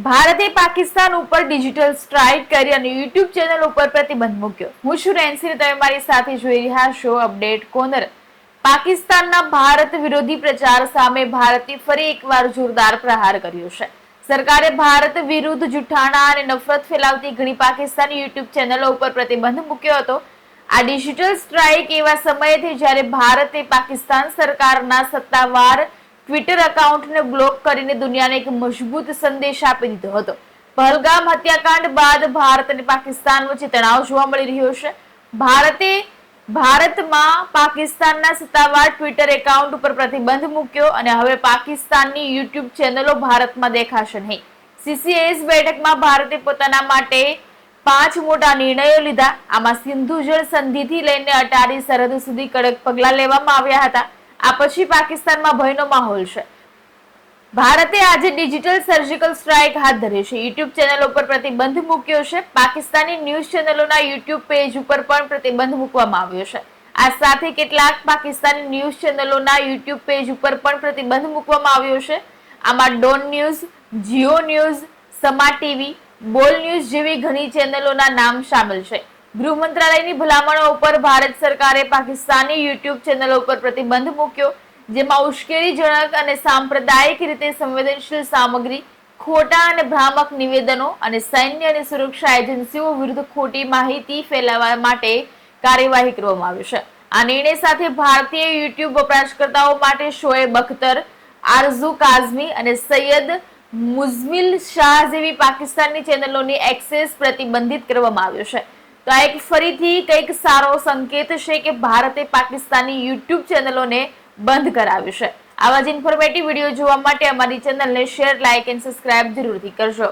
ભારતે પાકિસ્તાન ઉપર digital strike કરી અને યુટ્યુબ ચેનલ ઉપર પ્રતિબંધ મૂક્યો. હું છું રેન્સી, તમે મારી સાથે જોઈ રહ્યા છો અપડેટ કોર્નર. પાકિસ્તાનના ભારત વિરોધી પ્રચાર સામે ભારતે ફરી એકવાર જોરદાર પ્રહાર કર્યો છે. સરકારે ભારત વિરુદ્ધ જુઠ્ઠાણા અને નફરત ફેલાવતી ઘણી પાકિસ્તાની યુટ્યુબ ચેનલો ઉપર પ્રતિબંધ મૂક્યો હતો. આ ડિજિટલ સ્ટ્રાઇક એવા સમયે જ્યારે ભારતે પાકિસ્તાન સરકારના સત્તાવાર ટ્વિટર એકાઉન્ટને બ્લોક કરીને દુનિયાને એક મજબૂત સંદેશ આપી દીધો હતો. પહલગામ હત્યાકાંડ બાદ ભારત અને પાકિસ્તાન વચ્ચે તણાવ જોવા મળી રહ્યો છે. ભારતમાં પાકિસ્તાનના સત્તાવાર ટ્વિટર એકાઉન્ટ ઉપર પ્રતિબંધ મૂક્યો અને હવે પાકિસ્તાનની યુટ્યુબ ચેનલો ભારતમાં દેખાશે નહીં. CCS બેઠકમાં ભારતે પોતાના માટે 5 મોટા નિર્ણયો લીધા. આમાં સિંધુ જળ સંધિથી લઈને અટારી સરહદ સુધી કડક પગલાં લેવામાં આવ્યા હતા. આ પછી પાકિસ્તાનમાં ભયનો માહોલ છે. ભારતે આજે ડિજિટલ સર્જિકલ સ્ટ્રાઇક હાથ ધરી છે. યુટ્યુબ ચેનલો પર પ્રતિબંધ મૂક્યો છે. પાકિસ્તાની ન્યૂઝ ચેનલોના યુટ્યુબ પેજ ઉપર પણ પ્રતિબંધ મૂકવામાં આવ્યો છે. આ સાથે કેટલાક પાકિસ્તાની ન્યૂઝ ચેનલોના યુટ્યુબ પેજ ઉપર પણ પ્રતિબંધ મૂકવામાં આવ્યો છે. આમાં ડોન ન્યૂઝ, જીઓ ન્યૂઝ, સમા ટીવી, બોલ ન્યૂઝ જેવી ઘણી ચેનલોના નામ સામેલ છે. ગૃહ મંત્રાલયની ભલામણો ઉપર ભારત સરકારે પાકિસ્તાની યુટ્યુબ ચેનલો ઉપર પ્રતિબંધ મૂક્યો, જેમાં ઉશ્કેરણીજનક અને સાંપ્રદાયિક રીતે સંવેદનશીલ સામગ્રી, ખોટા અને ભ્રામક નિવેદનો અને સૈન્ય અને સુરક્ષા એજન્સીઓ વિરુદ્ધ ખોટી માહિતી ફેલાવવા માટે કાર્યવાહી કરવામાં આવી છે. આ નિર્ણય સાથે ભારતીય યુટ્યુબ વપરાશકર્તાઓ માટે શોએબ અખ્તર, આરઝુ કાઝમી અને સૈયદ મુઝમિલ શાહ જેવી પાકિસ્તાનની ચેનલોની એક્સેસ પ્રતિબંધિત કરવામાં આવ્યો છે. તો આ એક ફરીથી કંઈક સારો સંકેત છે કે ભારતે પાકિસ્તાની યુટ્યુબ ચેનલોને બંધ કરાવ્યું છે. આવા જ ઇન્ફોર્મેટિવ વિડીયો જોવા માટે અમારી ચેનલને શેર, લાઇક એન્ડ સબસ્ક્રાઇબ જરૂરથી કરજો.